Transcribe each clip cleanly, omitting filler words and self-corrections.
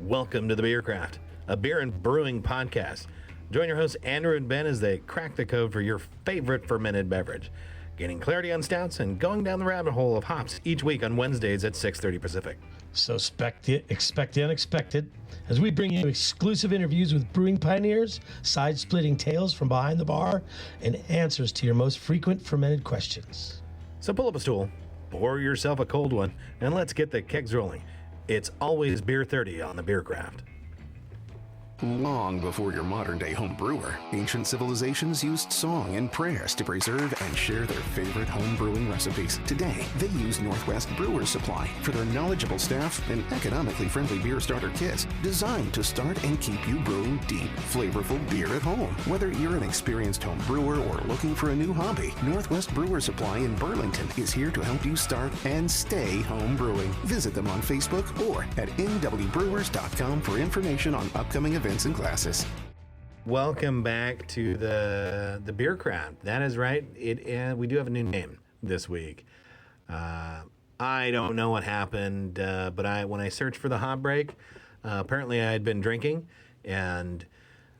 Welcome to the Beer Craft, a beer and brewing podcast. Join your hosts Andrew and Ben as they crack the code for your favorite fermented beverage, gaining clarity on stouts and going down the rabbit hole of hops each week on Wednesdays at 6:30 Pacific. So expect the unexpected as we bring you exclusive interviews with brewing pioneers, side-splitting tales from behind the bar, and answers to your most frequent fermented questions. So pull up a stool, pour yourself a cold one, and let's get the kegs rolling. It's always Beer 30 on the Beer Craft. Long before your modern-day home brewer, ancient civilizations used song and prayers to preserve and share their favorite home brewing recipes. Today, they use Northwest Brewers Supply for their knowledgeable staff and economically friendly beer starter kits designed to start and keep you brewing deep, flavorful beer at home. Whether you're an experienced home brewer or looking for a new hobby, Northwest Brewers Supply in Burlington is here to help you start and stay home brewing. Visit them on Facebook or at nwbrewers.com for information on upcoming events and classes. Welcome back to the Beer Craft. That is right. We do have a new name this week. I don't know what happened, but when I searched for the hot break, apparently I had been drinking, and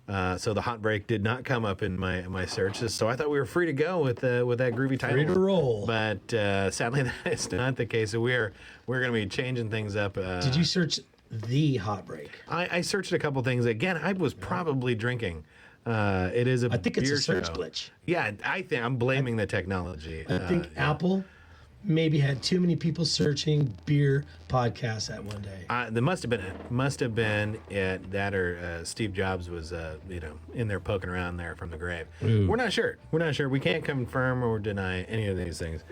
so the hot break did not come up in my searches. So I thought we were free to go with that groovy title. Free to roll. But sadly, that is not the case. So we're going to be changing things up. Did you search the hot break? I searched a couple things. Again, I was probably drinking. It is I think it's beer a search show. Glitch. Yeah, I'm blaming the technology. I think Apple maybe had too many people searching beer podcasts at one day. There must have been it, that or Steve Jobs was in there poking around there from the grave. Ooh. We're not sure. We can't confirm or deny any of these things.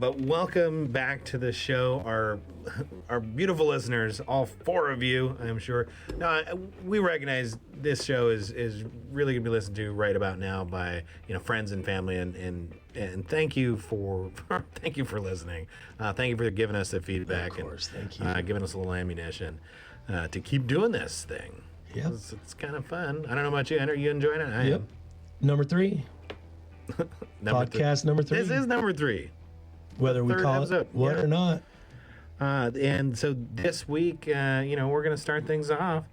But welcome back to the show, our beautiful listeners, all four of you, I'm sure. Now, we recognize this show is really going to be listened to right about now by friends and family, and thank you for thank you for listening. Thank you for giving us the feedback. Of course, and thank you. Giving us a little ammunition to keep doing this thing. Yep. It's kind of fun. I don't know about you, Andrew. You enjoying it? I am. Number 3. Podcast number 3. This is number 3. Whether we third call episode. it what or not. And so this week, we're going to start things off.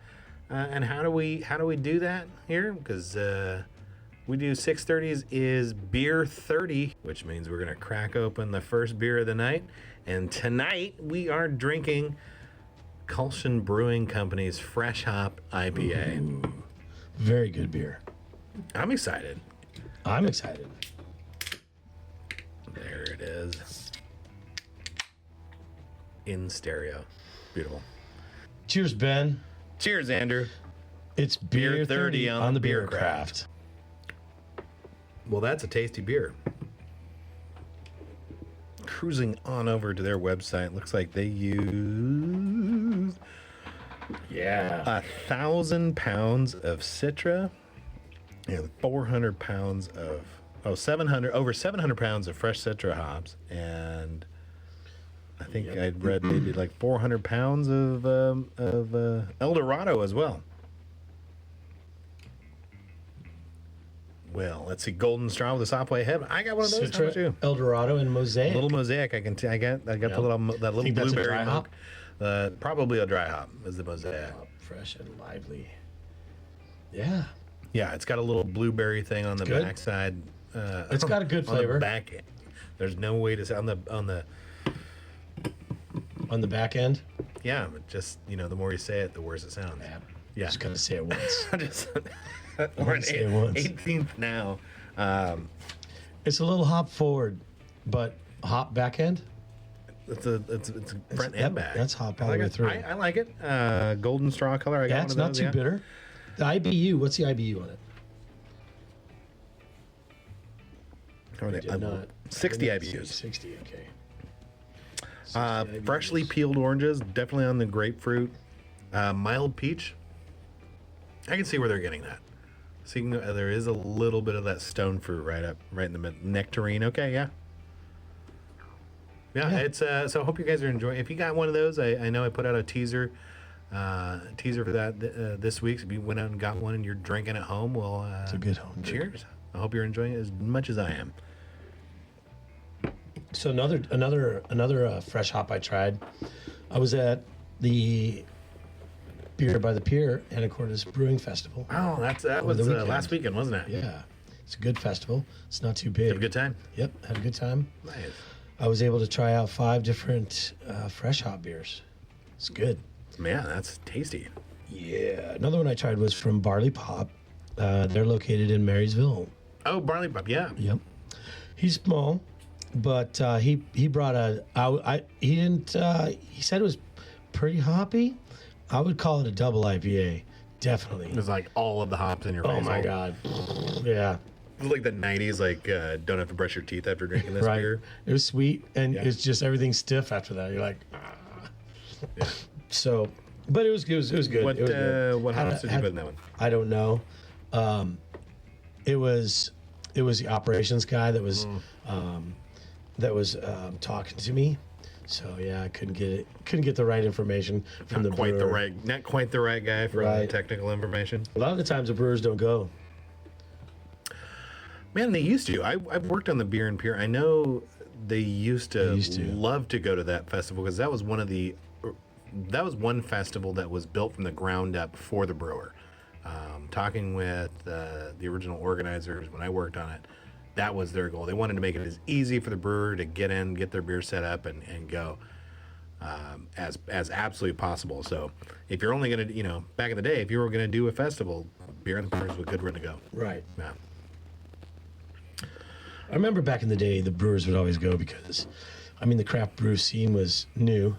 And how do we do that here? Because we do 6:30s is Beer 30, which means we're going to crack open the first beer of the night. And tonight we are drinking Culshan Brewing Company's Fresh Hop IPA. Ooh, very good beer. I'm excited. I'm excited. There it is. In stereo. Beautiful. Cheers, Ben. Cheers, Andrew. It's Beer 30 on the Beer Craft. Craft. Well, that's a tasty beer. Cruising on over to their website, looks like they use 1,000 pounds of Citra and 400 pounds of over 700 pounds of fresh Citra hops, and I think I'd read they did like 400 pounds of El Dorado as well. Well, let's see, Golden Straw with a Sopway head. I got one of those Citra, too. El Dorado, and Mosaic. Little Mosaic. I got the little Think that's a blueberry dry milk. hop? Probably a dry hop is the Mosaic. Fresh and lively. Yeah. Yeah, it's got a little blueberry thing on the good. backside. It's got a good flavor. On the back end. There's no way to say on the back end. Yeah, but just the more you say it, the worse it sounds. Yeah. Yeah. Just gotta say it once. We're say it once. 18th now. It's a little hop forward, but hop back end. It's front and back. That's hop all the way through. I like it. Golden straw color. I got It's one of not those, too bitter. The IBU. What's the IBU on it? How are they? Did not. 60 IBUs. 60. Okay. 60 Freshly IBUs. peeled oranges, definitely on the grapefruit. Mild peach. I can see where they're getting that. See, there is a little bit of that stone fruit right in the mid. Nectarine. Okay, yeah. It's so I hope you guys are enjoying. If you got one of those, I know I put out a teaser for that this week. So if you went out and got one and you're drinking at home, well, It's a good home. cheers. I hope you're enjoying it as much as I am. So another fresh hop I tried. I was at the Beer by the Pier Anacortes Brewing Festival. Oh, that was last weekend, wasn't it? Yeah, it's a good festival. It's not too big. Have a good time? Yep, had a good time. Nice. I was able to try out 5 different fresh hop beers. It's good. Man, that's tasty. Yeah. Another one I tried was from Barley Pop. They're located in Marysville. Oh, Barley Pop, yeah. Yep. He's small, but he brought he didn't. He said it was pretty hoppy. I would call it a double IPA. Definitely. It was like all of the hops in your face. Oh my God. Yeah. It was like the 90s, like, don't have to brush your teeth after drinking this Right. beer. It was sweet, and Yeah. it's just everything stiff after that. You're like, Yeah. So, but it was good. It was good. What, It was good. what hops did you put in that one? I don't know. It was the operations guy that was talking to me. So yeah, I couldn't get the right information from the Not quite brewer. not quite the right guy for the Right. technical information. A lot of the times the brewers don't go. Man, they used to. I've worked on the beer and pier. I know they used to love to go to that festival because that was one festival that was built from the ground up for the brewer. Talking with the original organizers when I worked on it, that was their goal. They wanted to make it as easy for the brewer to get in, get their beer set up, and go as absolutely possible. So if you're only going to, back in the day, if you were going to do a festival, beer and the pier was a good one to go. Right. Yeah. I remember back in the day, the brewers would always go because, the craft brew scene was new,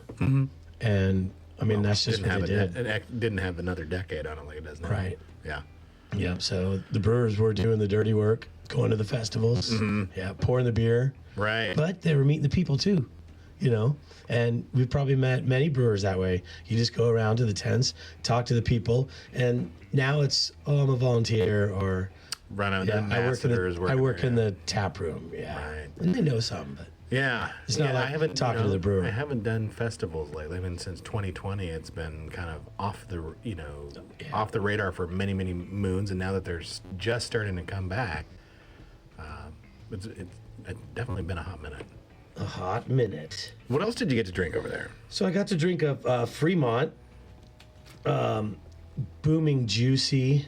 and that's just what they did. It didn't have another decade. I don't think it does now. Right. Yeah. Yeah. So the brewers were doing the dirty work, going to the festivals, pouring the beer. Right. But they were meeting the people too, And we've probably met many brewers that way. You just go around to the tents, talk to the people, and now it's, I'm a volunteer, or Run out the I ambassadors. work in the tap room. Yeah. Right. And they know something, but Yeah. It's not like I haven't talking to the brewer. I haven't done festivals lately. I mean, since 2020, it's been kind of off the off the radar for many moons, and now that they're just starting to come back, it's definitely been a hot minute. a hot minute. What else did you get to drink over there? So I got to drink a Fremont Booming Juicy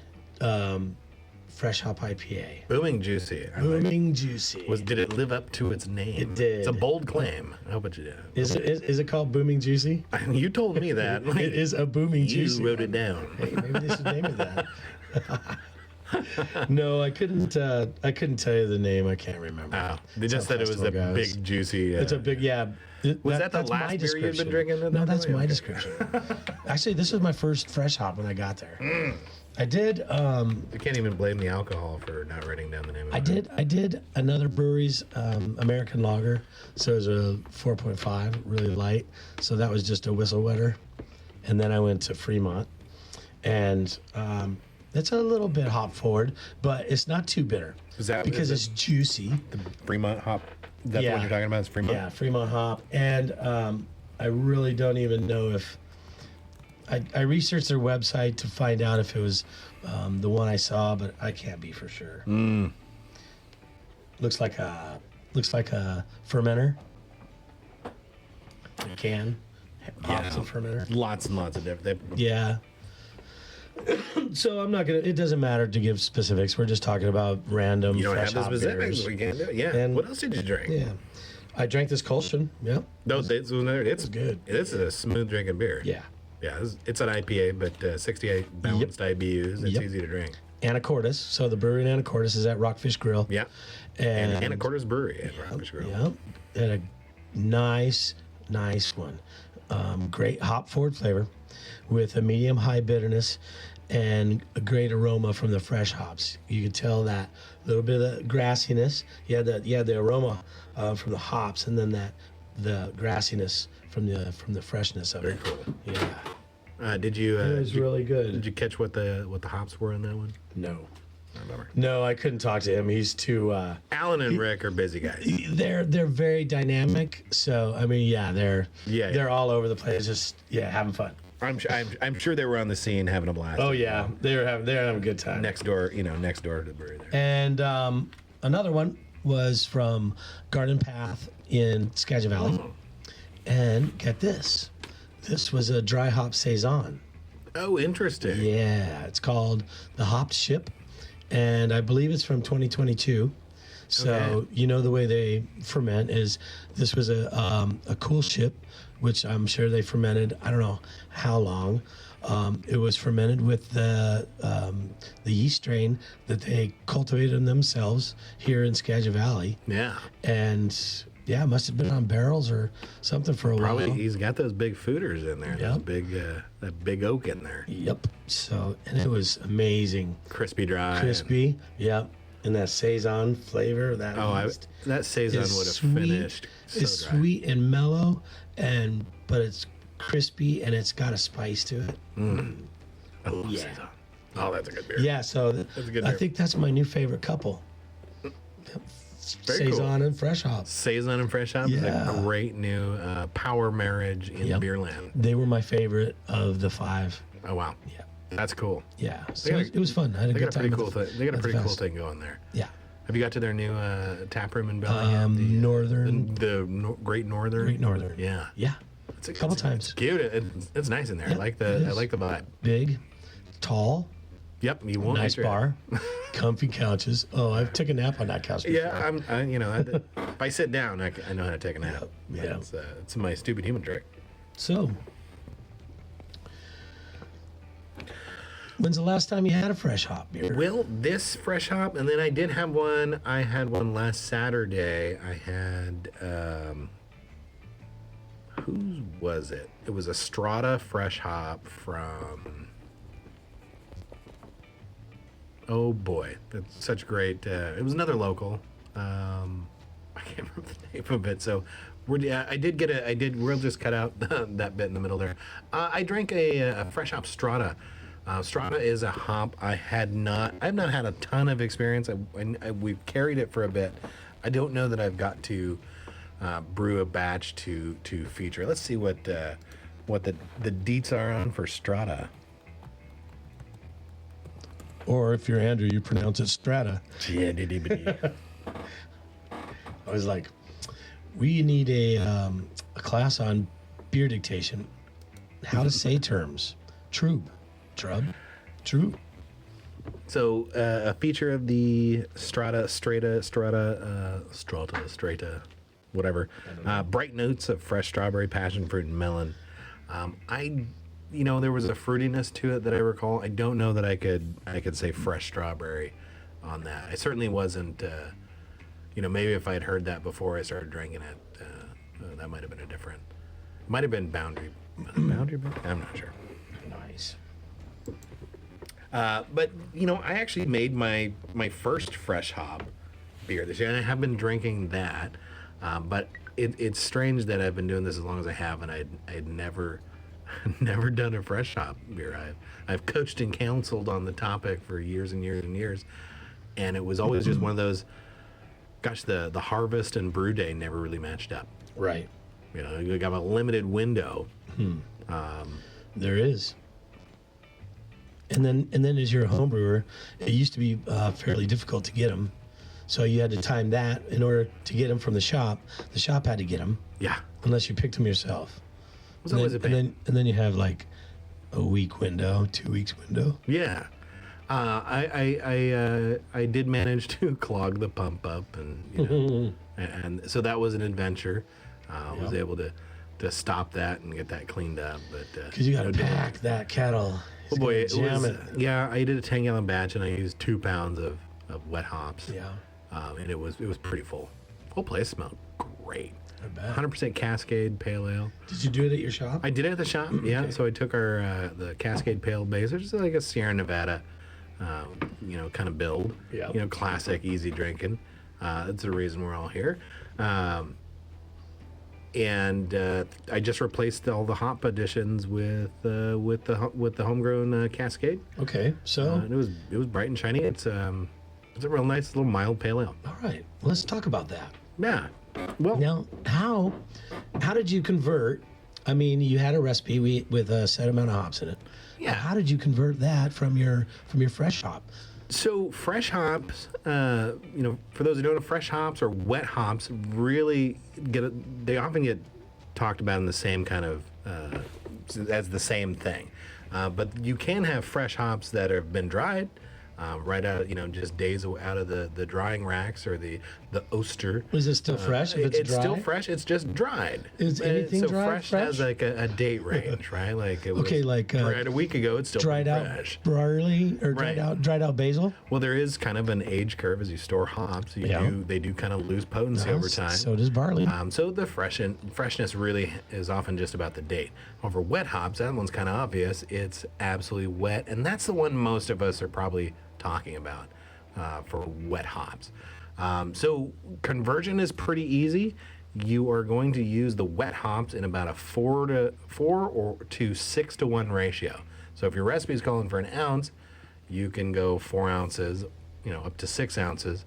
fresh hop IPA. Booming Juicy. Booming Juicy. Did it live up to its name? It did. It's a bold claim. I hope it did. Is it called Booming Juicy? You told me that. It is a Booming You Juicy. wrote it down. Hey, maybe they should name it that. No, I couldn't tell you the name. I can't remember. Oh, they just said it was a festival goes. big juicy. It's a big, yeah. Was that the that's my last beer you'd been description. drinking? No, that's Okay. my description. Actually, this was my first fresh hop when I got there. I did. I can't even blame the alcohol for not writing down the name of it. I did another brewery's American lager. So it was a 4.5, really light. So that was just a whistle wetter. And then I went to Fremont. And it's a little bit hop forward, but it's not too bitter. Because it's juicy. The Fremont hop? That's what you're talking about? It's Fremont? Yeah, Fremont hop. And I really don't even know if... I researched their website to find out if it was the one I saw, but I can't be for sure. Looks like a fermenter. A can. Hops and fermenter. Lots and lots of different. Yeah. So I'm not gonna. It doesn't matter to give specifics. We're just talking about random. You don't fresh have the hop specifics. beers. We can't do it. Yeah. And- What else did you drink? Yeah. I drank this Colston. Yep. No, it's good. This is a smooth drinking beer. Yeah. Yeah, it's an IPA, but 68 balanced IBUs. It's easy to drink. Anacortes. So the brewery in Anacortes is at Rockfish Grill. Yeah. And Anacortes Brewery at Rockfish Grill. Yep. And a nice one. Great hop forward flavor with a medium high bitterness and a great aroma from the fresh hops. You can tell that little bit of grassiness. You had the aroma from the hops, and then the grassiness from the freshness of it. Very cool. Yeah. Did you? It was really good. Did you catch what the hops were in that one? No. I remember. No, I couldn't talk to him. He's too. Alan and Rick are busy guys. They're very dynamic. So I mean, they're all over the place, just having fun. I'm sure they were on the scene having a blast. Oh yeah, they're having a good time. Next door to the brewery there. And another one was from Garden Path in Skagit Valley. And get this was a dry hop saison. Oh, interesting. Yeah, it's called the Hopped Ship, and I believe it's from 2022. So Okay. the way they ferment is this was a cool ship, which I'm sure they fermented. I don't know how long. It was fermented with the yeast strain that they cultivated themselves here in Skagit Valley, Yeah. and yeah, it must have been on barrels or something for a Probably while. he's got those big fooders in there. Yep. Those big, that big oak in there. Yep. So, and it was amazing. Crispy dry. Crispy. Yep. And that Saison flavor, that yeast That Saison is would have sweet. finished so It's dry. sweet and mellow, but it's crispy and it's got a spice to it. I love Yeah. Saison. Oh, that's a good beer. Yeah, so That's a good I beer. think that's my new favorite couple. Very cool. Saison and Fresh Hop. Saison and Fresh Hop is Yeah. a great new power marriage in Yep. Beerland. They were my favorite of the 5. Oh, wow. Yeah. That's cool. Yeah. So got a- it was fun. I had a They good got a time. pretty at cool the- thing. They got a at the pretty cool fest. thing going there. Yeah. Have you got to their new tap room in Bellingham? Northern. Great Northern. Great Northern. Yeah. Yeah. It's a Couple times. It's cute. It's nice in there. Yeah, I like it the is. I like the vibe. Big, tall, Yep. You won't nice regret it. bar, comfy couches. Oh, I've taken a nap on that couch before. Yeah, if I sit down, I know how to take a nap. Yeah. It's my stupid human trick. So, when's the last time you had a Fresh Hop beer? Well, this Fresh Hop, and then I did have one. I had one last Saturday. I had whose was it? It was a Strata Fresh Hop from. Oh boy, it's such great. It was another local. I can't remember the name of it. So, I did get a. I did. We'll just cut out that bit in the middle there. I drank a Fresh Hop Strata. Strata is a hop I have not had a ton of experience. We've carried it for a bit. I don't know that I've got to brew a batch to feature. Let's see what the deets are on for Strata. Or if you're Andrew, you pronounce it Strata. Yeah, I was like, we need a class on beer dictation, how to say terms. True. So a feature of the Strata, whatever. Bright notes of fresh strawberry, passion fruit, and melon. There was a fruitiness to it that I recall. I don't know that I could say fresh strawberry on that. I certainly wasn't. Maybe if I had heard that before I started drinking it, that might have been might have been boundary. Boundary. I'm not sure. Nice. But I actually made my first fresh hop beer this year, and I have been drinking that. But it's strange that I've been doing this as long as I have, and I'd never done a fresh hop beer. I've coached and counseled on the topic for years and years and years, and it was always just one of those. Gosh, the harvest and brew day never really matched up. Right. You got a limited window. There is. And then as you're a home brewer, it used to be fairly difficult to get them. So you had to time that in order to get them from the shop. The shop had to get them. Yeah. Unless you picked them yourself. It was always a pain. And then you have like a week window, 2 weeks window. Yeah. I did manage to clog the pump up, and and so that was an adventure. I was able to stop that and get that cleaned up, but Because you got to pack that kettle. oh boy, it Jam was, it. yeah. I did a 10-gallon batch, and I used 2 pounds of wet hops. Yeah. And it was pretty full. Whole place smelled great. I bet. 100% Cascade Pale Ale. Did you do it at your shop? I did it at the shop. Yeah. So I took our the Cascade Pale Base, which is like a Sierra Nevada, kind of build. Yeah. Classic, easy drinking. That's the reason we're all here. And I just replaced all the hop additions with the homegrown Cascade. Okay. So, And it was bright and shiny. It's a real nice little mild pale ale. all right. Let's talk about that. Yeah. Well, Now, how did you convert? I mean, you had a recipe with a set amount of hops in it. Yeah. How did you convert that from your fresh hop? so fresh hops, for those who don't know, fresh hops or wet hops really they often get talked about in the same kind of as the same thing. But you can have fresh hops that have been dried. Right out, just days out of the drying racks or the oster. Is it still fresh if it's dry? Still fresh. It's just dried. Is anything so fresh? has like a date range, right? Like it was dried a week ago. It's still dried out fresh. barley or dried out basil. Well, there is kind of an age curve as you store hops. They do kind of lose potency over time. So does barley. So the freshness really is often just about the date. Over wet hops, that one's kind of obvious. It's absolutely wet, and that's the one most of us are probably talking about for wet hops. So conversion is pretty easy. You are going to use the wet hops in about a 4 to 6 to 1 ratio. So if your recipe is calling for an ounce, you can go 4 ounces, up to 6 ounces,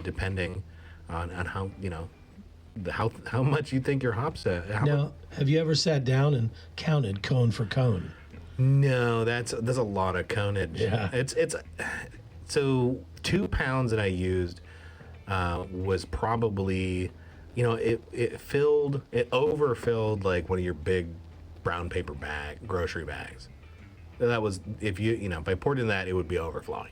depending on how much you think your hops. Now, have you ever sat down and counted cone for cone? No, there's a lot of conage. Yeah. It's so 2 pounds that I used was probably, it overfilled like one of your big brown paper grocery bags. That was if I poured in that, it would be overflowing.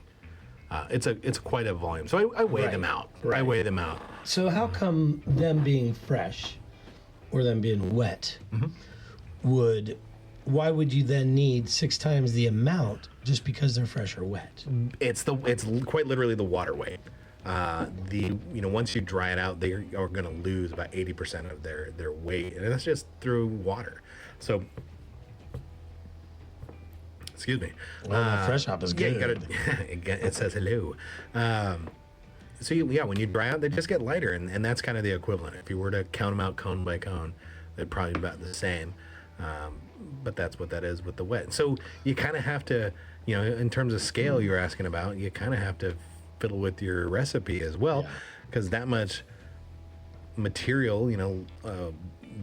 It's quite a volume. So I weigh them out. Right. I weigh them out. So how come them being fresh or them being wet why would you then need 6 times the amount just because they're fresh or wet? It's quite literally the water weight. Once you dry it out, they are going to lose about 80% of their weight, and that's just through water. So, excuse me. Well, that fresh hop is good. It says hello. When you dry out, they just get lighter, and that's kind of the equivalent. If you were to count them out cone by cone, they'd probably be about the same. But that's what that is with the wet. So you kind of have to, in terms of scale you're asking about, you kind of have to fiddle with your recipe as well, because that much material,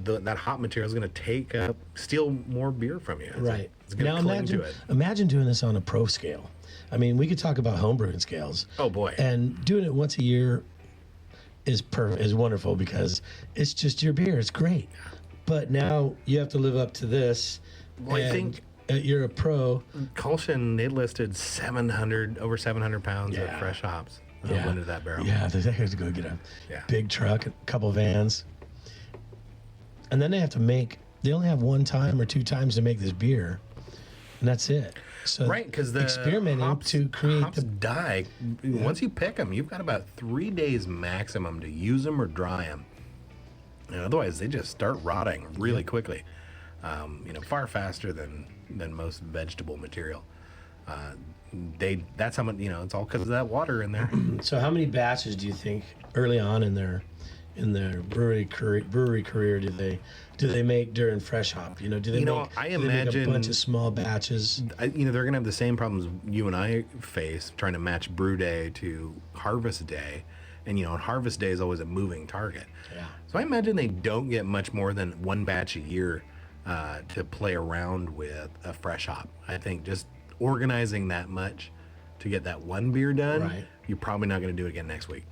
that hot material is going to steal more beer from you. Right. It's going to cling to it. Imagine doing this on a pro scale. I mean, we could talk about homebrewing scales. Oh boy. And doing it once a year is wonderful because it's just your beer. It's great. But now you have to live up to this. Well, I think you're a pro. Colshan, they listed over 700 pounds of fresh hops into that barrel. Yeah, they have to go get a big truck, a couple vans. And then they only have 1 time or 2 times to make this beer. And that's it. So right, because the experimenting hops, to create hops die. Once you pick them, you've got about 3 days maximum to use them or dry them. Otherwise, they just start rotting really quickly. Far faster than most vegetable material. That's how much. It's all because of that water in there. So, how many batches do you think early on in their brewery career do they make during fresh hop? Do they make a bunch of small batches? They're gonna have the same problems you and I face trying to match brew day to harvest day. And harvest day is always a moving target. Yeah. So I imagine they don't get much more than 1 batch a year to play around with a fresh hop. I think just organizing that much to get that 1 beer done, you're probably not going to do it again next week.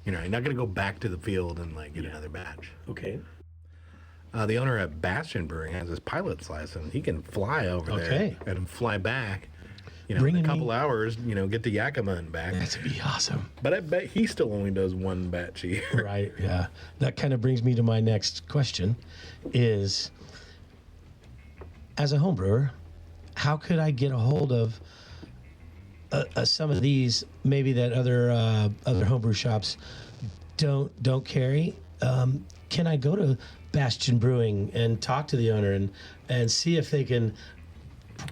You're not going to go back to the field and get another batch. Okay. The owner at Bastion Brewing has his pilot's license. He can fly over there and fly back. In a couple hours, get to Yakima and back. That'd be awesome. But I bet he still only does 1 batch a year. Right, yeah. That kind of brings me to my next question is, as a home brewer, how could I get a hold of some of these maybe that other homebrew shops don't carry? Can I go to Bastion Brewing and talk to the owner and see if they can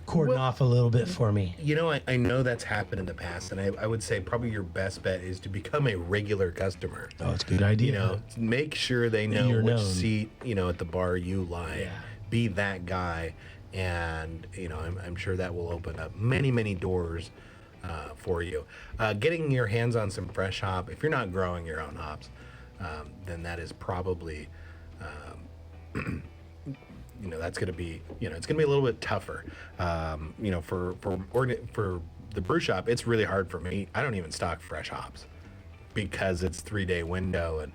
cordon off a little bit for me? I know that's happened in the past, and I would say probably your best bet is to become a regular customer. Oh, it's a good idea. Make sure they know You're which known. seat, at the bar you like. Yeah. Be that guy, and, I'm sure that will open up many, many doors for you. Getting your hands on some fresh hop, if you're not growing your own hops, then that is probably... that's going to be, it's going to be a little bit tougher. For the brew shop, it's really hard for me. I don't even stock fresh hops because it's 3-day window, and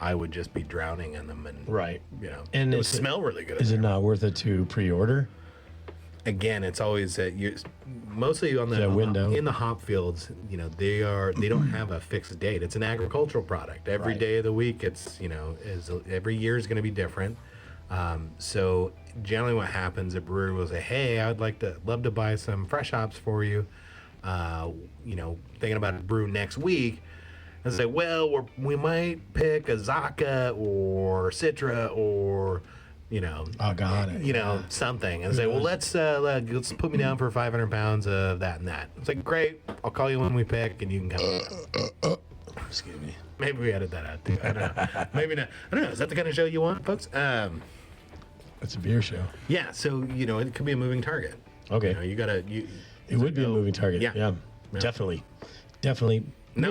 I would just be drowning in them. And right, and it would is smell really good. Is it not worth it to pre-order? again, it's always mostly on the window in the hop fields. You know, they don't have a fixed date. It's an agricultural product. Every day of the week, it's every year is going to be different. So generally, what happens, a brewer will say, "Hey, I'd love to buy some fresh hops for you. Thinking about a brew next week." And say, "Well, we might pick a Zaka or Citra or." Something, and say, well, let's put me down for 500 pounds of that and that. It's like, great, I'll call you when we pick, and you can come. Excuse me. Maybe we edit that out too. I don't know. Maybe not. I don't know. Is that the kind of show you want, folks? It's a beer show. Yeah. So it could be a moving target. Okay. It would be a moving target. Yeah. Definitely. That was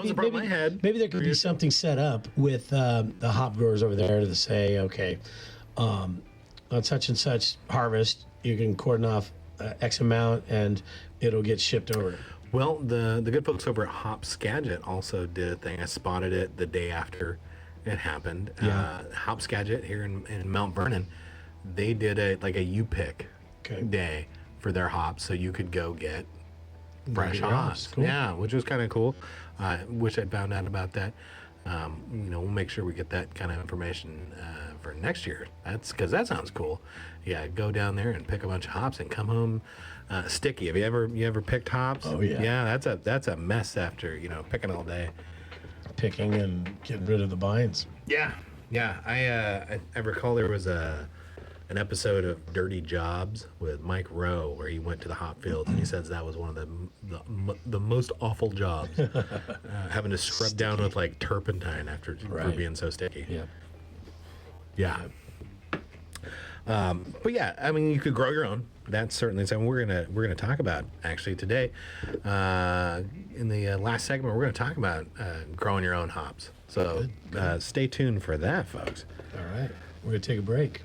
the problem I had. Maybe there could be something set up with the hop growers over there to say, okay. On such and such harvest, you can cordon off X amount, and it'll get shipped over. Well, the good folks over at Hop Skagit also did a thing. I spotted it the day after it happened. Yeah. Hop Skagit here in Mount Vernon, they did a U-Pick day for their hops, so you could go get fresh hops. Cool. Yeah, which was kind of cool. Wish I'd found out about that. We'll make sure we get that kind of information for next year. Because that sounds cool. Yeah, go down there and pick a bunch of hops and come home sticky. Have you ever picked hops? Oh yeah. Yeah, that's a mess after picking all day. Picking and getting rid of the vines. Yeah. I recall there was an episode of Dirty Jobs with Mike Rowe where he went to the hop fields, and he says that was one of the most awful jobs, having to scrub down with like turpentine for being so sticky. Yeah. But yeah, I mean, you could grow your own. That's certainly something we're gonna talk about actually today. In the last segment, we're gonna talk about growing your own hops. So stay tuned for that, folks. All right, we're gonna take a break.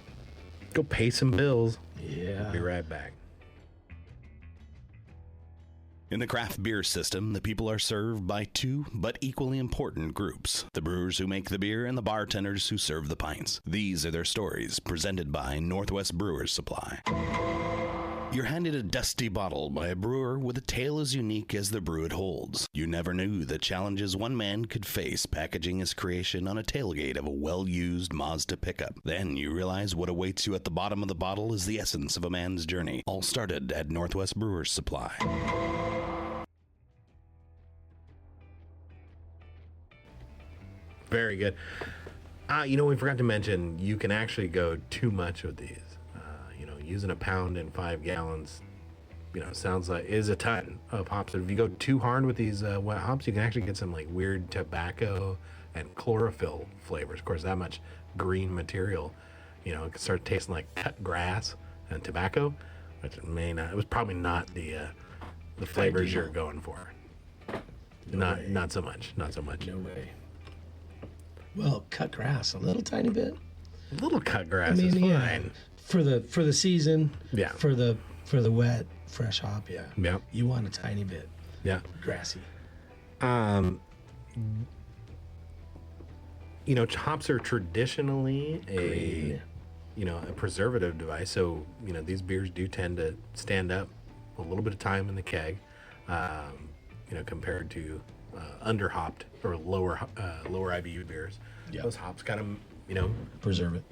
Go pay some bills. Yeah. We'll be right back. In the craft beer system, the people are served by two but equally important groups: the brewers who make the beer and the bartenders who serve the pints. These are their stories, presented by Northwest Brewers Supply. You're handed a dusty bottle by a brewer with a tale as unique as the brew it holds. You never knew the challenges one man could face packaging his creation on a tailgate of a well-used Mazda pickup. Then you realize what awaits you at the bottom of the bottle is the essence of a man's journey. All started at Northwest Brewers Supply. Very good. We forgot to mention, you can actually go too much with these. Using a pound and 5 gallons, sounds like is a ton of hops. If you go too hard with these wet hops, you can actually get some like weird tobacco and chlorophyll flavors. Of course, that much green material, it can start tasting like cut grass and tobacco, which it was probably not the flavors you're going for. Not so much. No way. Well, cut grass a little tiny bit. A little cut grass is fine. Yeah. For the season, yeah. For the wet fresh hop, yeah. Yeah. You want a tiny bit. Yeah. Grassy. Hops are traditionally a preservative device. So these beers do tend to stand up a little bit of time in the keg, compared to under-hopped or lower IBU beers. Yeah. Those hops kind of preserve it,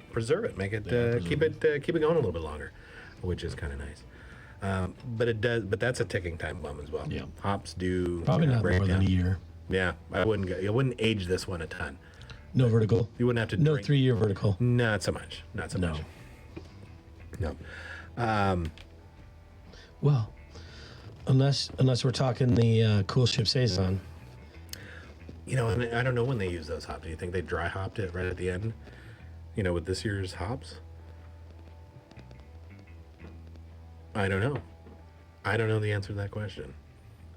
make it keep it going a little bit longer, which is kind of nice. But that's a ticking time bomb as well. Yeah. Hops do probably not more than a year. Yeah, I wouldn't age this one a ton. No vertical. You wouldn't have to. No drink. 3-year vertical. Not so much. No. Well, unless we're talking the Cool Ship Saison. And I don't know when they use those hops. Do you think they dry hopped it right at the end? With this year's hops? I don't know. I don't know the answer to that question.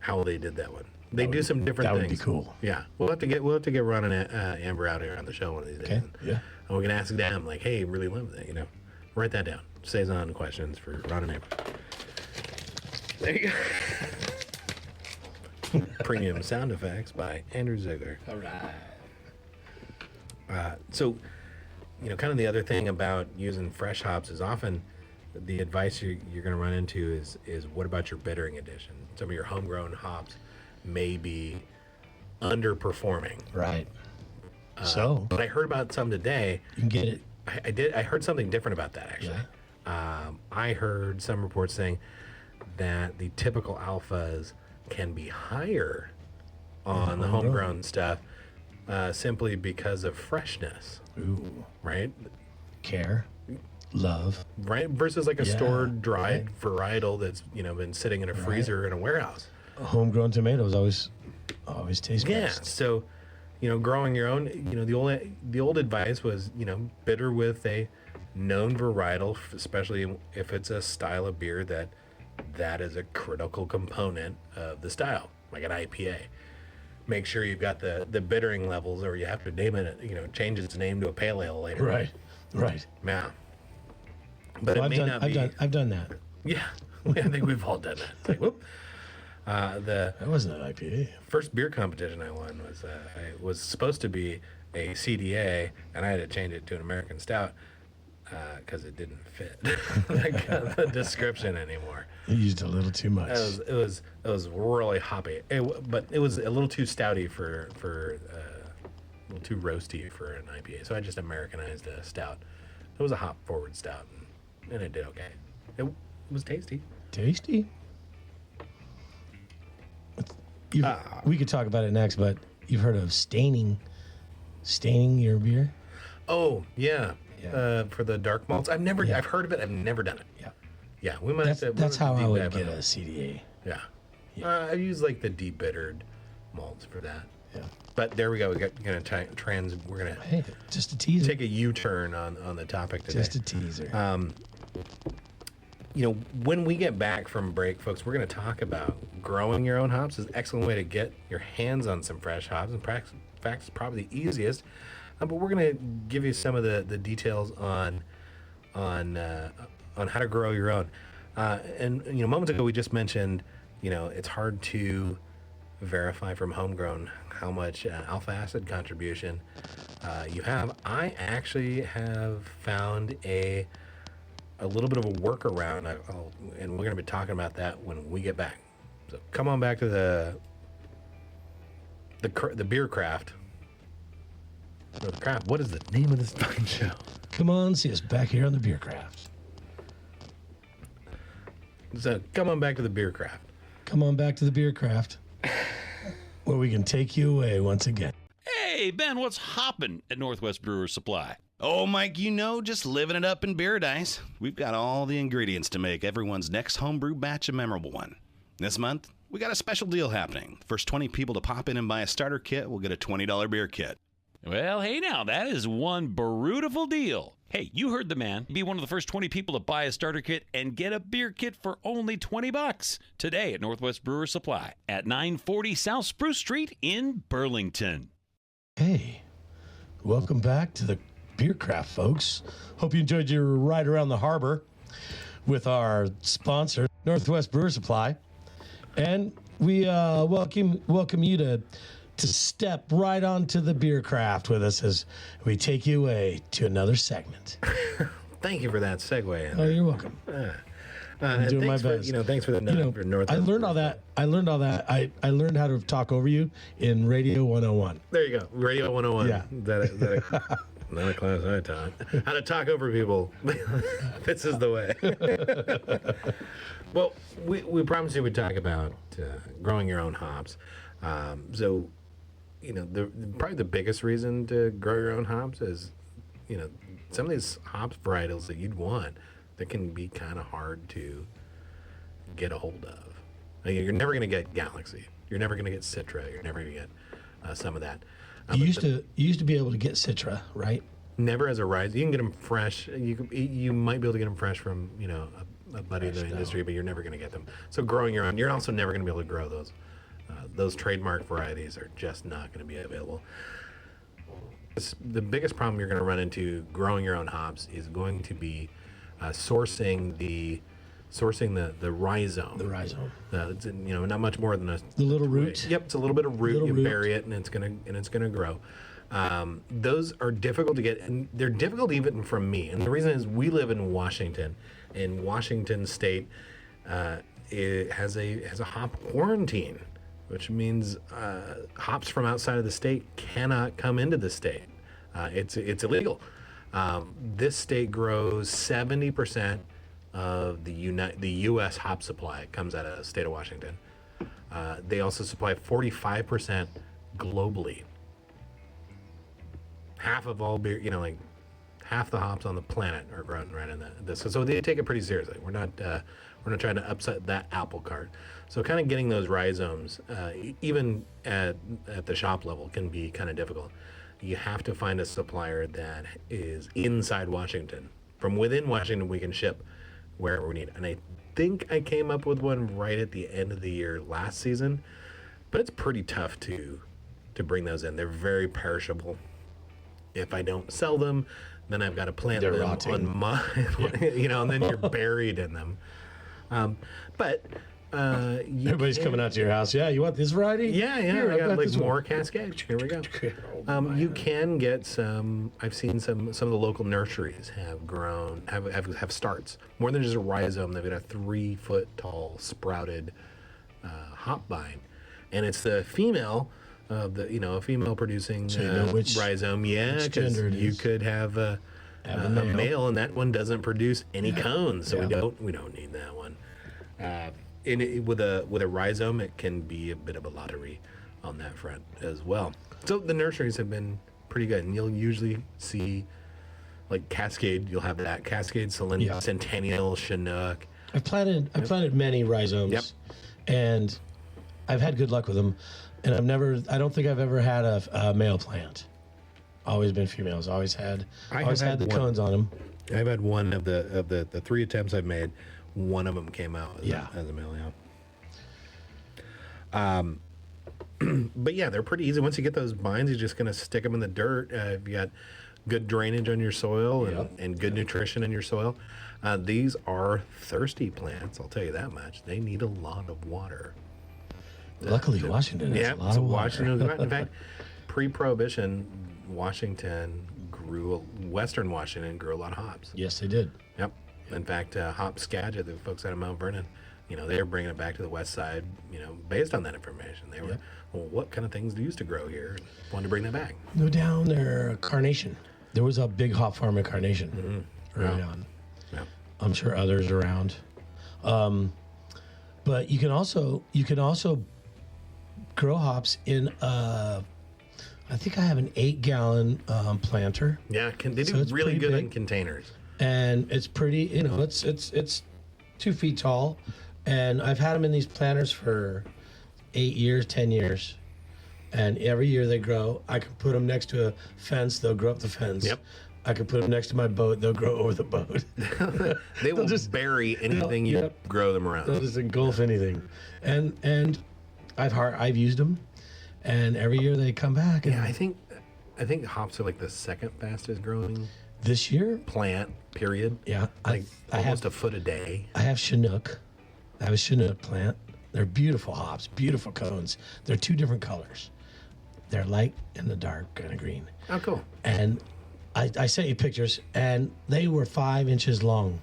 How they did that one. They do some different things. That would be cool. Yeah. We'll have to get Ron and Amber out here on the show one of these days. Okay. Yeah. And we can ask them, like, hey, really love that, Write that down. Saison questions for Ron and Amber. There you go. Premium sound effects by Andrew Ziegler. All right. So, kind of the other thing about using fresh hops is often the advice you're going to run into is what about your bittering addition? Some of your homegrown hops may be underperforming. Right. But I heard about some today. You can get it. I heard something different about that, actually. Yeah. I heard some reports saying that the typical alphas can be higher on the homegrown stuff simply because of freshness. Ooh. Right? Care. Love. Right? Versus like a stored, dried varietal that's, been sitting in a freezer in a warehouse. Homegrown tomatoes always taste best. Yeah. So, growing your own, the old advice was, bitter with a known varietal, especially if it's a style of beer that is a critical component of the style, like an IPA. Make sure you've got the bittering levels, or you have to name it, change its name to a pale ale later. Right. Yeah. But it may not be. I've done that. Yeah. I think we've all done that. It's like, whoop. That wasn't an IPA. First beer competition I won was supposed to be a CDA, and I had to change it to an American Stout because it didn't fit the description anymore. You used a little too much. It was really hoppy, but it was a little too stouty for a little too roasty for an IPA. So I just Americanized a stout. It was a hop forward stout, and it did okay. It was tasty. Tasty. We could talk about it next, but you've heard of staining your beer? Oh yeah. For the dark malts. I've heard of it. I've never done it. Yeah. We might. That's how I would get a CDA. Yeah. I use like the deep bittered malts for that. Yeah. But there we go. We're gonna just a teaser. Take a U-turn on the topic today. Just a teaser. When we get back from break, folks, we're going to talk about growing your own hops. Is an excellent way to get your hands on some fresh hops. In fact, it's probably the easiest. But we're going to give you some of the details on how to grow your own. And moments ago we just mentioned, it's hard to verify from homegrown how much alpha acid contribution you have. I actually have found a little bit of a workaround, and we're going to be talking about that when we get back. So come on back to the beer craft. Or the craft. What is the name of this fucking show? Come on, see us back here on the Beer Craft. So come on back to the beer craft. Come on back to the Beer Craft, where we can take you away once again. Hey, Ben, what's hopping at Northwest Brewers Supply? Oh, Mike, just living it up in Paradise. We've got all the ingredients to make everyone's next homebrew batch a memorable one. This month, we got a special deal happening. First 20 people to pop in and buy a starter kit will get a $20 beer kit. Well, hey now, that is one beautiful deal. Hey, you heard the man. Be one of the first 20 people to buy a starter kit and get a beer kit for only $20 today at Northwest Brewers Supply at 940 South Spruce Street in Burlington. Hey, welcome back to the Beer Craft, folks. Hope you enjoyed your ride around the harbor with our sponsor, Northwest Brewer Supply. And we welcome you to step right onto the Beer Craft with us as we take you away to another segment. Thank you for that segue, Andrew. Oh, you're welcome. I'm doing my best. Thanks for the nod for Northwest. I learned all that. I learned how to talk over you in Radio 101. There you go. Radio 101. Yeah. That not a class I taught. How to talk over people. This is the way. Well, we promised you we'd talk about growing your own hops. So, probably the biggest reason to grow your own hops is, some of these hops varietals that you'd want that can be kind of hard to get a hold of. You're never going to get Galaxy. You're never going to get Citra. You're never going to get some of that. You used to be able to get Citra, right? Never as a rise. You can get them fresh. You might be able to get them fresh from a buddy in the industry, but you're never going to get them. So growing your own, you're also never going to be able to grow those. Those trademark varieties are just not going to be available. The biggest problem you're going to run into growing your own hops is going to be sourcing the sourcing the rhizome. The rhizome. It's, not much more than The little root. Yep, it's a little bit of root. Little You root. bury it, and it's gonna grow. Those are difficult to get, and they're difficult even from me. And the reason is we live in Washington, and Washington State it has a hop quarantine, which means hops from outside of the state cannot come into the state. It's illegal. This state grows 70% of the U.S. hop supply comes out of the state of Washington. They also supply 45% globally. Half of all beer, half the hops on the planet are grown right in this. So they take it pretty seriously. We're not trying to upset that apple cart. So kind of getting those rhizomes, even at the shop level, can be kind of difficult. You have to find a supplier that is inside Washington. From within Washington, we can ship wherever we need. And I think I came up with one right at the end of the year last season, but it's pretty tough to bring those in. They're very perishable. If I don't sell them, then I've got to plant They're them rotting. on my, and then you're buried in them. Everybody's coming out to your house. Yeah, you want this variety? Yeah, Here, I I've got like this one. more Cascade. Here we go. You can get some. I've seen some of the local nurseries have grown, have starts more than just a rhizome. They've got a 3-foot tall sprouted hop vine, and it's the female of the a female producing So you know which rhizome. Yeah, which because gender it you is. could have a male, and that one doesn't produce any cones, so we don't need that one. With a rhizome, it can be a bit of a lottery on that front as well. So the nurseries have been pretty good, and you'll usually see like Cascade. You'll have that Cascade, Centennial, Chinook. I've planted many rhizomes, Yep. and I've had good luck with them. And I don't think I've ever had a male plant. Always been females. Always had the one. cones on them. I've had one of the 3 attempts I've made. One of them came out as a male. Yeah. But yeah, they're pretty easy. Once you get those vines, you're just gonna stick them in the dirt. If you got good drainage on your soil and good nutrition in your soil, these are thirsty plants. I'll tell you that much. They need a lot of water. Luckily, Washington has a lot of water. Washington, in fact, pre-Prohibition, Western Washington grew a lot of hops. Yes, they did. Yep. In fact, Hop Skagit, the folks out of Mount Vernon, they were bringing it back to the west side, based on that information. They were, well, what kind of things used to grow here? And wanted to bring that back. Go down there, Carnation. There was a big hop farm in Carnation early on. Yeah. I'm sure others around. But you can also grow hops in I think I have an 8-gallon planter. Yeah, they So do it's really pretty good big. in containers. And it's pretty, it's 2 feet tall, and I've had them in these planters for 8 years, 10 years, and every year they grow. I can put them next to a fence; they'll grow up the fence. Yep. I can put them next to my boat; they'll grow over the boat. They will just bury anything you Yep. grow them They'll around. just engulf anything, and I've used them, and every year they come back. And Yeah, I think hops are like the second fastest growing this year, plant. Period. yeah, Like I almost have a foot a day. I have Chinook. I have a Chinook plant. They're beautiful hops, beautiful cones. They're 2 different colors. They're light and the dark kind of green. Oh, cool. And I sent you pictures, and they were 5 inches long.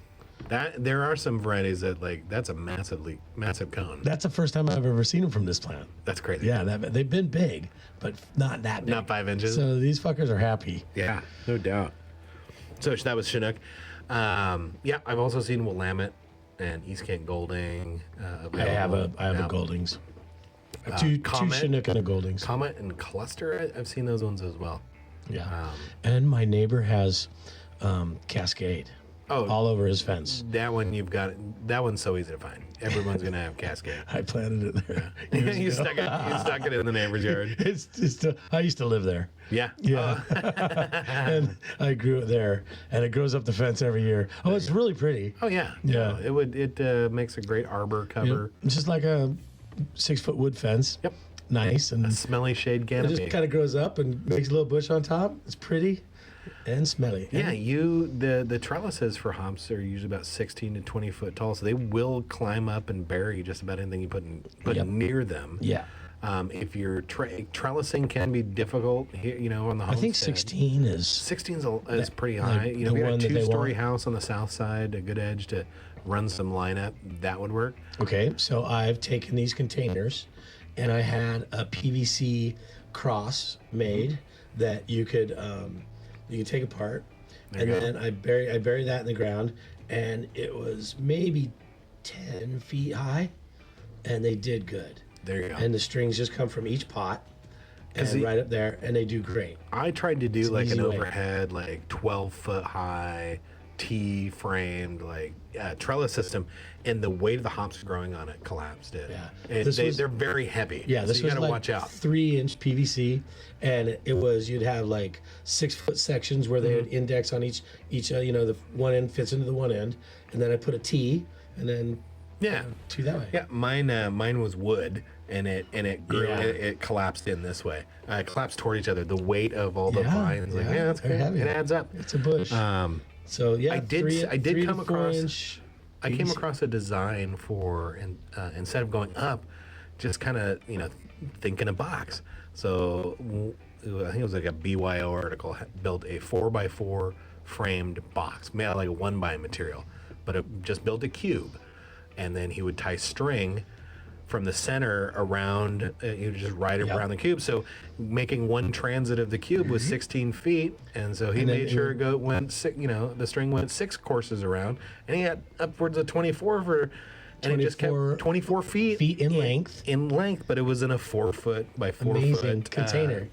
There are some varieties that that's a massive cone. That's the first time I've ever seen them from this plant. That's crazy. Yeah, they've been big, but not that big. Not 5 inches. So these fuckers are happy. Yeah, no doubt. So that was Chinook. Yeah, I've also seen Willamette and East Kent Golding. I have a Goldings. Two Chinook and a Goldings. Comet and Cluster. I've seen those ones as well. Yeah. And my neighbor has Cascade all over his fence. That one that one's so easy to find. Everyone's gonna have Cascade. I planted it there. You stuck it in the neighbor's yard. It's just I used to live there. Yeah. Yeah. And I grew it there, and it grows up the fence every year. Oh, it's really pretty. Oh yeah. Yeah. It makes a great arbor cover. It's just like a 6-foot wood fence. Yep. Nice, and A smelly shade it canopy. just kind of grows up and makes a little bush on top. It's pretty. And smelly. Yeah, the trellises for hops are usually about 16 to 20 foot tall, so they will climb up and bury just about anything you put near them. Yeah. If you're trellising can be difficult here, on the homestead. I think 16 is... 16 is pretty high. like If the you got one a that they 2-story want. house on the south side, a good edge to run some lineup, that would work. Okay, so I've taken these containers and I had a PVC cross made that you could take apart, and then I bury that in the ground, and it was maybe 10 feet high, and they did good. There you go. And the strings just come from each pot and right up there, and they do great. I tried to do It's an like an easy way. overhead, like 12-foot high, T-framed, like trellis system, and the weight of the hops growing on it collapsed it. Yeah. And they're very heavy. Yeah, so this you was gotta like watch out. 3-inch PVC, and it was, you'd have like 6-foot sections where they would index on each the one end fits into the one end, and then I put a T, and then Yeah. two that way. Yeah, mine was wood, and it grew. Yeah. It collapsed in this way. It collapsed toward each other. The weight of all the vines, that's they're good. heavy. It adds up. It's a bush. So yeah, I did 3 come to across. 4 inch I came PVC. across a design for, and instead of going up, just kind of think in a box. So I think it was like a BYO article built a 4x4 framed box made out of like a 1x material, but it just built a cube, and then he would tie string from the center around. You just ride it around the cube. So making one transit of the cube was 16 feet, and so he And then made sure the string went 6 courses around, and he had upwards of 24 for. And it just kept 24 feet in length. In length, but it was in a 4 foot by 4 Amazing foot container.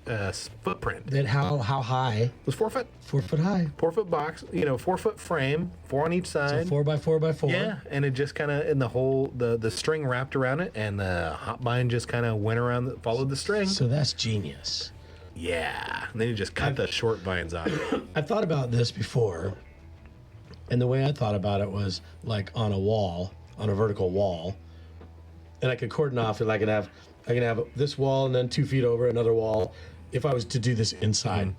Footprint. Then how high? It was 4 foot. 4 foot high. 4 foot box, 4 foot frame, 4 on each So side. 4 by 4 by 4. Yeah, and it just kind of, in the whole, the string wrapped around it, and the hop bind just kind of went around, followed the string. So that's genius. Yeah, and then you just cut the short vines out. I thought about this before, and the way I thought about it was like on a vertical wall, and I could cordon off, and I can have this wall, and then 2 feet over another wall, if I was to do this inside,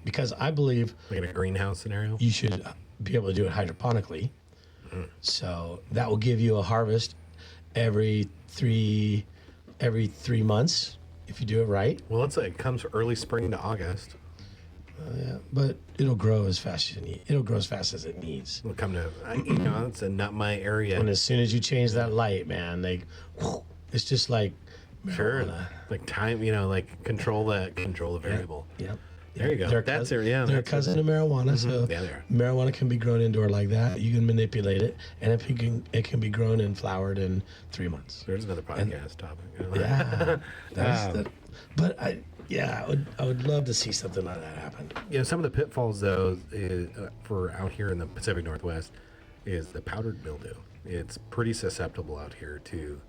because I believe Like in a greenhouse scenario. you should be able to do it hydroponically. So that will give you a harvest every 3 months if you do it right. Well, let's say it comes early spring to August. Yeah, but it'll grow as fast as it'll grow as fast as it needs. It'll come to, it's not my area. And as soon as you change that light, man, it's just like Sure, marijuana. like time, like control the variable. Yep. There you go. They're That's cousin, it. Yeah, they're a that's cousin of marijuana, so Yeah, they are. marijuana can be grown indoor like that. You can manipulate it, and it can be grown and flowered in 3 months. There's another podcast topic. Yeah, but I would love to see something like that happen. Some of the pitfalls though for out here in the Pacific Northwest is the powdered mildew. It's pretty susceptible out here to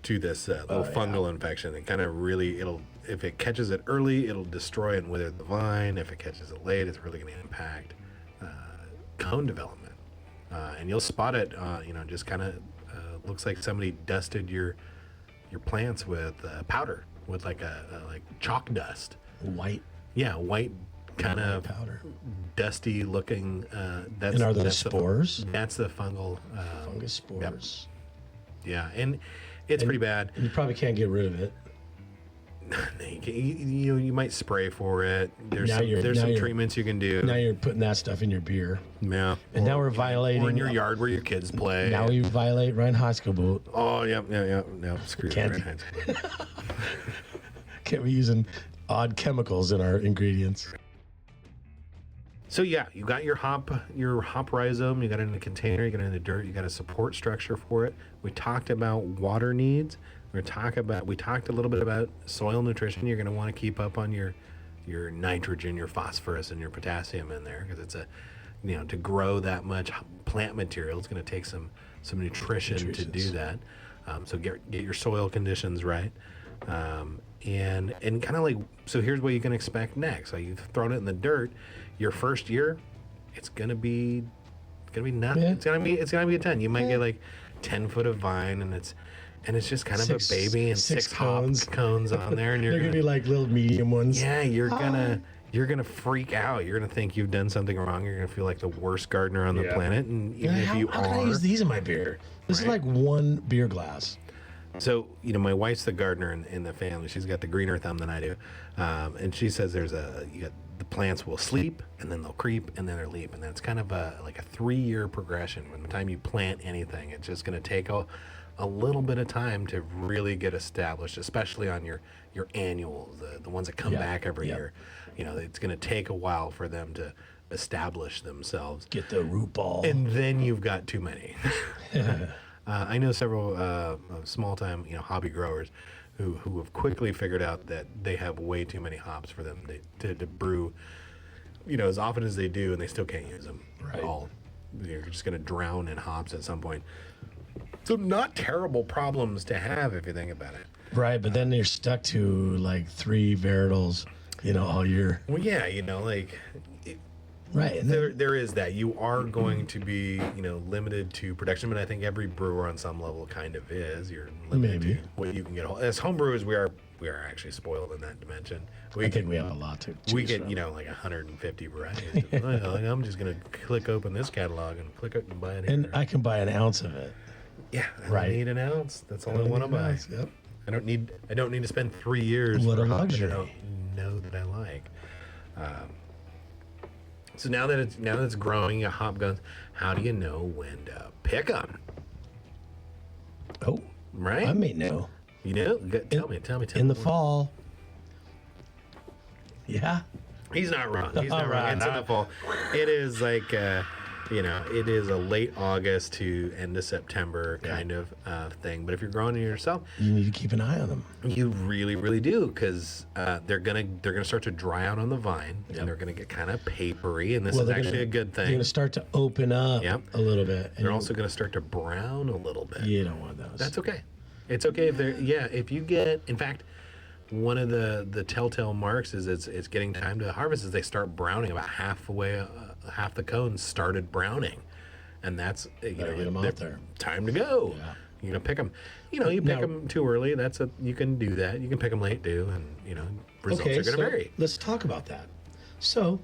this little fungal infection. It kind of really, if it catches it early, it'll destroy and wither the vine. If it catches it late, it's really going to impact cone development. And you'll spot it, just kind of looks like somebody dusted your plants with powder, with like chalk dust. White. Yeah, white kind of powder. dusty looking. That's, And are those that's spores? That's the fungal. Fungus spores. Yeah, and it's pretty bad. You probably can't get rid of it. You might spray for it. There's Now some you're- treatments you can do. Now you're putting that stuff in your beer. Yeah. And now we're violating. Or in your yard where your kids play. Now we violate Ryan High School boot. Oh, yeah. No, screw Can't that. Can't be using odd chemicals in our ingredients. So yeah, you got your hop rhizome, you got it in a container, you got it in the dirt, you got a support structure for it. We talked about water needs. We talked a little bit about soil nutrition. You're going to want to keep up on your nitrogen, your phosphorus, and your potassium in there, because it's to grow that much plant material, it's going to take some nutrition to do that. So get your soil conditions right. And kind of like, so here's what you can expect next. So you've thrown it in the dirt. Your first year, it's gonna be nothing. Yeah. It's gonna be a ton. You might get like 10 foot of vine, and it's just kind of a baby, and six hop cones on there, and They're gonna be like little medium ones. yeah, you're you're gonna freak out. You're gonna think you've done something wrong. You're gonna feel like the worst gardener on the planet. And even if you how can I use these in my beer? This is like one beer glass. So, my wife's the gardener in the family. She's got the greener thumb than I do. And she says the plants will sleep, and then they'll creep, and then they'll leap. And that's kind of like a 3-year progression. From the time you plant anything, it's just going to take a little bit of time to really get established, especially on your annuals, the ones that come back every year. It's going to take a while for them to establish themselves. Get the root ball. And then you've got too many. I know several small-time, hobby growers who have quickly figured out that they have way too many hops for them to brew, as often as they do, and they still can't use them at all. They're just going to drown in hops at some point. So not terrible problems to have if you think about it. Right, but then you're stuck to like 3 varietals, all year. Well, yeah, Right. There is that. You are going to be, limited to production, but I think every brewer on some level kind of is. You're limited to what you can get. As homebrewers, we are actually spoiled in that dimension. I think we have a lot to choose We get, from. like 150 varieties. I'm just going to click open this catalog and click it and buy it. And I can buy an ounce of it. Yeah, I don't need an ounce. That's all I want to buy. Yep. I don't need to spend 3 years What for a hops that I luxury. don't know that I like. So now that it's growing, you got hop guns. How do you know when to pick them? Oh, Right? I may know. You know? Tell me. In the fall. Yeah. He's not wrong. He's not wrong. Right. It's in the fall. It is like, it is a late August to end of September kind of thing. But if you're growing it yourself, You need to keep an eye on them. you really, really do, because they're gonna start to dry out on the vine, and they're gonna get kind of papery. And this is they're actually gonna- a good They're thing. going to start to open up a little bit. And They're also gonna start to brown a little bit. You don't want those. That's okay. It's okay if they're if you get, in fact, one of the telltale marks is it's getting time to harvest is they start browning about halfway, half the cones started browning, and that's get 'em out there. time to go. Yeah. You pick them. You pick them too early. You can do that. You can pick them late too, and results are going to vary. Let's talk about that. So,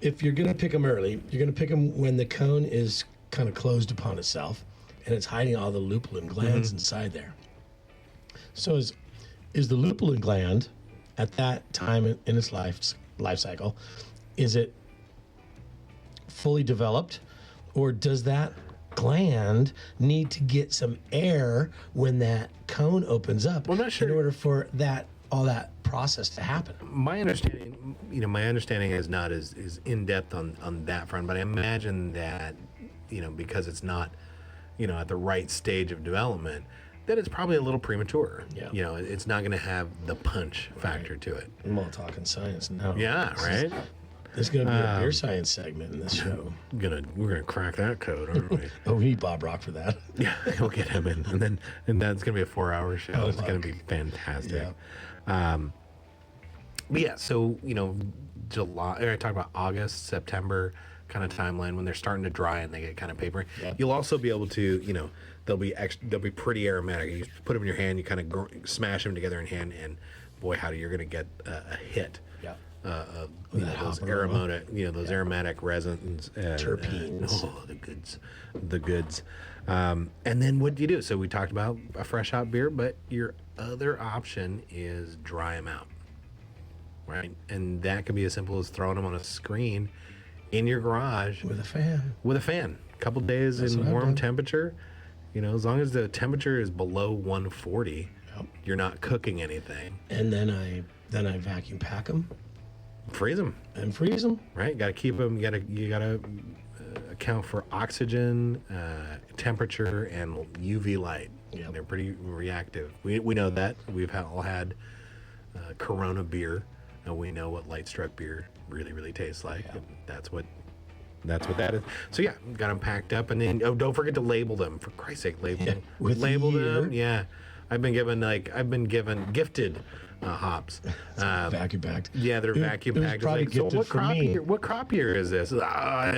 if you're going to pick them early, you're going to pick them when the cone is kind of closed upon itself and it's hiding all the lupulin glands inside there. So, is the lupulin gland at that time in its life cycle, is it fully developed, or does that gland need to get some air when that cone opens up Well, not sure. in order for all that process to happen? My understanding is not as in depth on that front, but I imagine that because it's not at the right stage of development, that it's probably a little premature. Yeah. It's not going to have the punch factor to it. I'm all talking science now. Yeah, right. There's going to be a beer science segment in this show. We're gonna crack that code, aren't we? Oh, we need Bob Rock for that. Yeah, we'll get him in, and that's gonna be a 4-hour show. It's gonna be fantastic. But yeah, so July. Or I talk about August, September kind of timeline when they're starting to dry and they get kind of papery. Yeah. You'll also be able to they'll be pretty aromatic. You put them in your hand, you kind of smash them together in hand, and boy, howdy, you're gonna get a hit. Yeah. Of That those hop aroma. aromatic resins, Terpenes. the goods. And then what do you do? So we talked about a fresh hop beer, but your other option is dry them out, right? And that could be as simple as throwing them on a screen in your garage With a fan. A couple days That's in what I've warm done. temperature. As long as the temperature is below 140, Yep. you're not cooking anything. And then I vacuum pack them Freeze them. and freeze them. Right, got to keep them. You got to account for oxygen, temperature, and UV light. Yep. They're pretty reactive. We know that. We've all had Corona beer, and we know what light struck beer really tastes like. Yeah. And that's what that is. So yeah, got them packed up, and then don't forget to label them. For Christ's sake, label them. with the Label them. year. Yeah, I've been given gifted hops. Vacuum packed. Yeah, they're It- vacuum it was packed. It's probably like, so gifted what for crop me. year? What crop year is this? I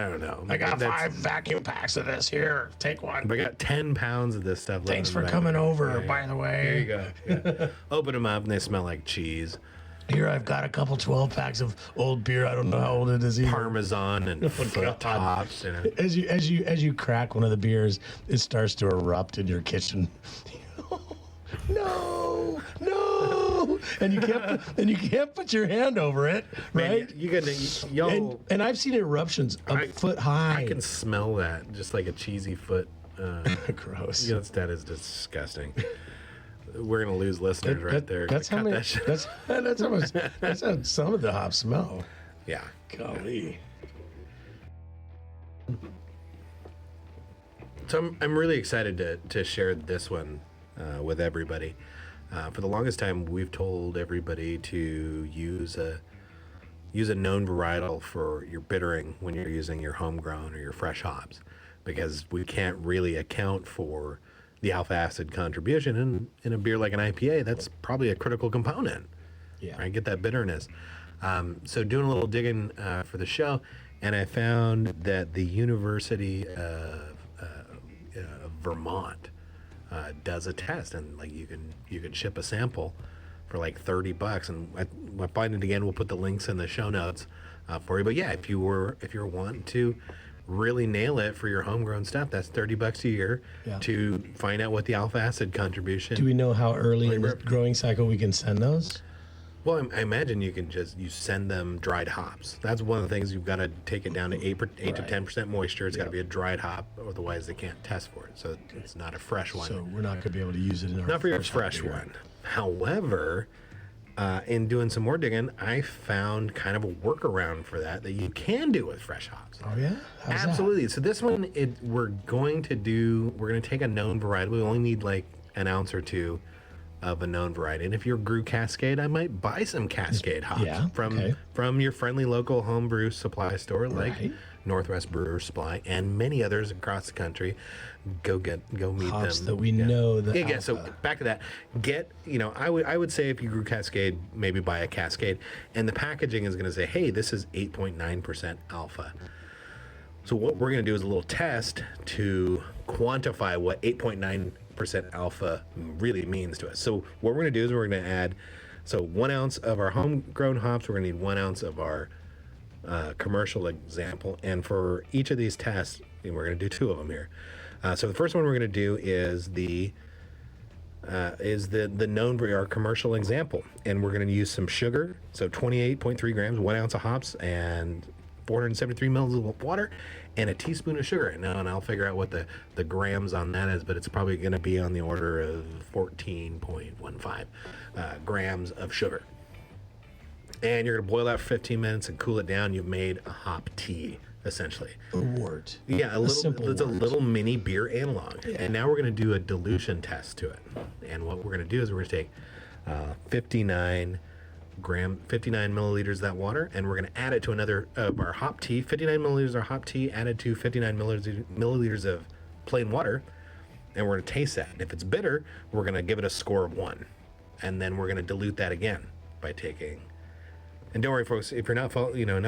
don't know. I got That's- 5 vacuum packs of this. Here, take one. I got 10 pounds of this stuff. Thanks left for in the coming back. over, Yeah, by the way. There you go. Yeah. Open them up and they smell like cheese. Here I've got a couple 12 packs of old beer. I don't know how old it is either. Parmesan and foot tops. As you crack one of the beers, it starts to erupt in your kitchen. No, and you can't put your hand over it, right? Man, and I've seen eruptions a foot high. I can smell that, just like a cheesy foot. Gross. That is disgusting. We're gonna lose listeners right there. That's how some of the hops smell. Yeah. Golly. So I'm really excited to share this one with everybody. For the longest time, we've told everybody to use a known varietal for your bittering when you're using your homegrown or your fresh hops, because we can't really account for the alpha acid contribution in a beer like an IPA. That's probably a critical component. Yeah. Right, get that bitterness. So doing a little digging for the show, and I found that the University of Vermont does a test, and like you can ship a sample for like $30, and I find it again. We'll put the links in the show notes for you. But yeah, if you're wanting to really nail it for your homegrown stuff, that's $30 a year to find out what the alpha acid contribution. Do we know how early in the growing cycle we can send those? Well, I imagine you send them dried hops. That's one of the things. You've got to take it down to 8 to 10% moisture. It's got to be a dried hop, otherwise they can't test for it. So it's not a fresh one. So we're not going to be able to use it in our not for your fresh one. However, in doing some more digging, I found kind of a workaround for that you can do with fresh hops. Oh yeah, how's absolutely. that? So this one, we're going to take a known variety. We only need like an ounce or two of a known variety. And if you're Brew Cascade, I might buy some Cascade hops from your friendly local homebrew supply store like Northwest Brewers Supply and many others across the country. Go meet hops them that we know that. Yeah, so back to that. I would say if you grew Cascade, maybe buy a Cascade, and the packaging is going to say, hey, this is 8.9% alpha. So what we're going to do is a little test to quantify what 8.9% alpha really means to us. So what we're going to do is we're going to add 1 ounce of our homegrown hops. We're going to need 1 ounce of our commercial example, and for each of these tests, we're going to do 2 of them here. So the first one we're going to do is the known our commercial example, and we're going to use some sugar. So 28.3 grams, 1 ounce of hops, and 473 milliliters of water, and a teaspoon of sugar. And I'll figure out what the grams on that is, but it's probably going to be on the order of 14.15 grams of sugar. And you're going to boil that for 15 minutes and cool it down. You've made a hop tea, essentially. A wort. Yeah, it's a wort. little mini beer analog. Yeah. And now we're going to do a dilution test to it. And what we're going to do is we're going to take 59 milliliters of that water, and we're going to add it to another of our hop tea. 59 milliliters of hop tea added to 59 milliliters of plain water, and we're going to taste that. And if it's bitter, we're going to give it a score of 1. And then we're going to dilute that again by taking... And don't worry, folks, if you're not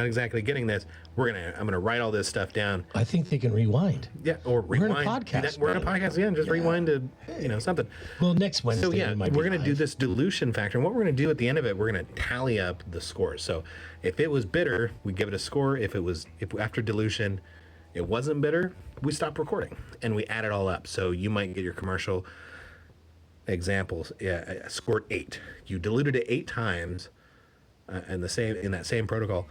exactly getting this, I'm gonna write all this stuff down. I think they can rewind. Yeah, or rewind. We're in a podcast. We're in a podcast again. Just rewind to something. Well, next Wednesday. So yeah, we're gonna do this dilution factor, and what we're gonna do at the end of it, we're gonna tally up the scores. So if it was bitter, we give it a score. If after dilution, it wasn't bitter, we stop recording and we add it all up. So you might get your commercial examples scored 8. You diluted it 8 times. In that same protocol,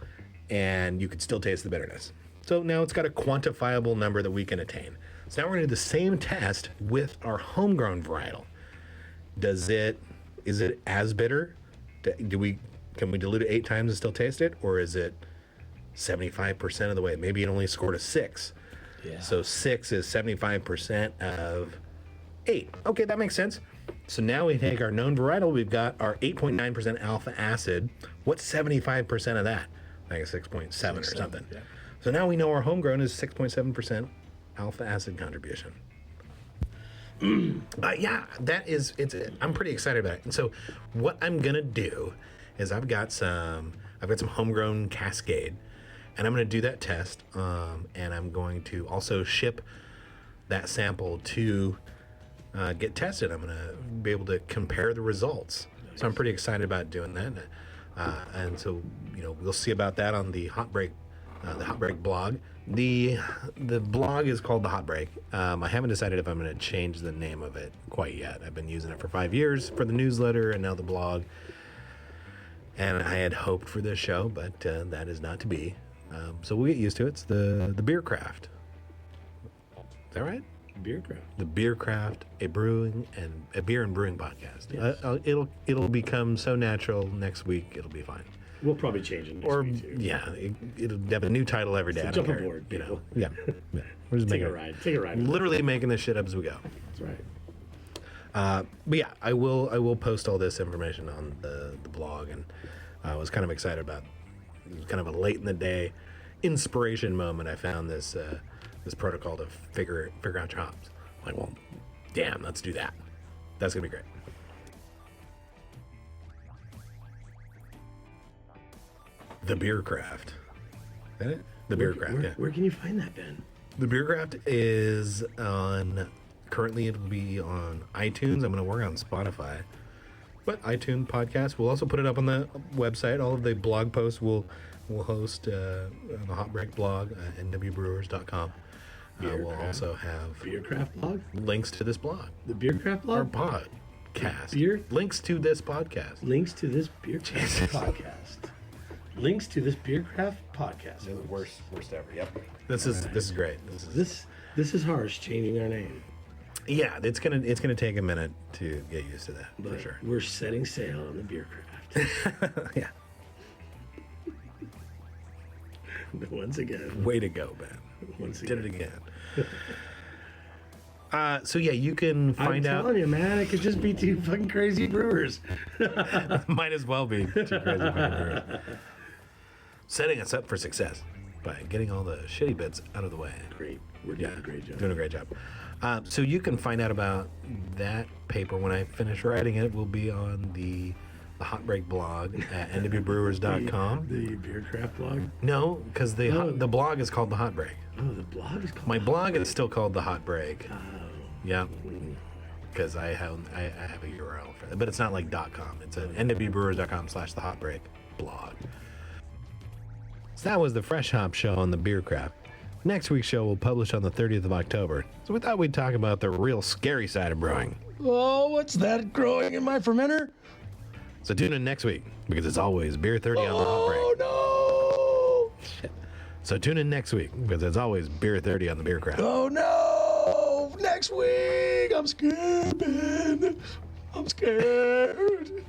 and you could still taste the bitterness. So now it's got a quantifiable number that we can attain. So now we're going to do the same test with our homegrown varietal. Is it as bitter? Can we dilute it 8 times and still taste it, or is it 75% of the way? Maybe it only scored a 6. Yeah. So 6 is 75% of 8. Okay, that makes sense. So now we take our known varietal. We've got our 8.9% alpha acid. What's 75% of that? Like a 6.7 or something. Yeah. So now we know our homegrown is 6.7% alpha acid contribution. I'm pretty excited about it. And so what I'm gonna do is I've got some homegrown Cascade, and I'm gonna do that test. And I'm going to also ship that sample to get tested. I'm going to be able to compare the results. Nice. So I'm pretty excited about doing that. And so, we'll see about that on the Hot Break blog. The blog is called The Hot Break. I haven't decided if I'm going to change the name of it quite yet. I've been using it for 5 years for the newsletter and now the blog. And I had hoped for this show, but that is not to be. So we'll get used to it. It's the Beer Craft. Is that right? Beer Craft. The Beer Craft, a beer and brewing podcast. Yes. It'll become so natural next week. It'll be fine. We'll probably change it next week too. Yeah, it'll have a new title every day. Jump aboard, people. Yeah. We're just Take a ride. Literally making this shit up as we go. That's right. But yeah, I will post all this information on the blog, and I was kind of excited about. It was kind of a late in the day inspiration moment. I found this protocol to figure out your hops. I'm like, well, damn, let's do that. That's gonna be great. The Beer Craft. Is that it? The Beer Craft, yeah. Where can you find that, Ben? The Beer Craft is currently it'll be on iTunes. I'm going to work on Spotify. But iTunes podcast. We'll also put it up on the website. All of the blog posts we'll host on the Hot Break blog at nwbrewers.com. We'll also have Beer Craft blog? Links to this blog. The Beer Craft blog? Our podcast. Links to this podcast. Links to this Beer Craft podcast. Links to this Beer Craft podcast. The worst ever. Yep. This is great. This is harsh, changing our name. Yeah, it's gonna take a minute to get used to that, but for sure. We're setting sail on the Beer Craft. Yeah. Once again. Way to go, Ben. Once again. Did it again. So yeah, you can find out. I'm telling you, man, it could just be two fucking crazy brewers. Might as well be two crazy fucking brewers. Setting us up for success by getting all the shitty bits out of the way. Great. We're doing a great job. Doing a great job. So you can find out about that paper when I finish writing it. Will be on the Hot Break blog at nwbrewers.com. The Beer Craft blog? No, because the blog is called The Hot Break. Oh, the blog is called My blog is still called The Hot Break. Oh. Yeah. Because I have a URL for that. But it's not like .com. It's at nwbrewers.com/The Hot Break blog. So that was the Fresh Hop Show on the Beer Craft. Next week's show will publish on the 30th of October. So we thought we'd talk about the real scary side of brewing. Oh, what's that growing in my fermenter? So tune in next week, because it's always Beer 30 on the Hot Break. Oh, no! Shit. So tune in next week, because it's always Beer 30 on the Beer Craft. Oh, no! Next week! I'm scared, Ben. I'm scared.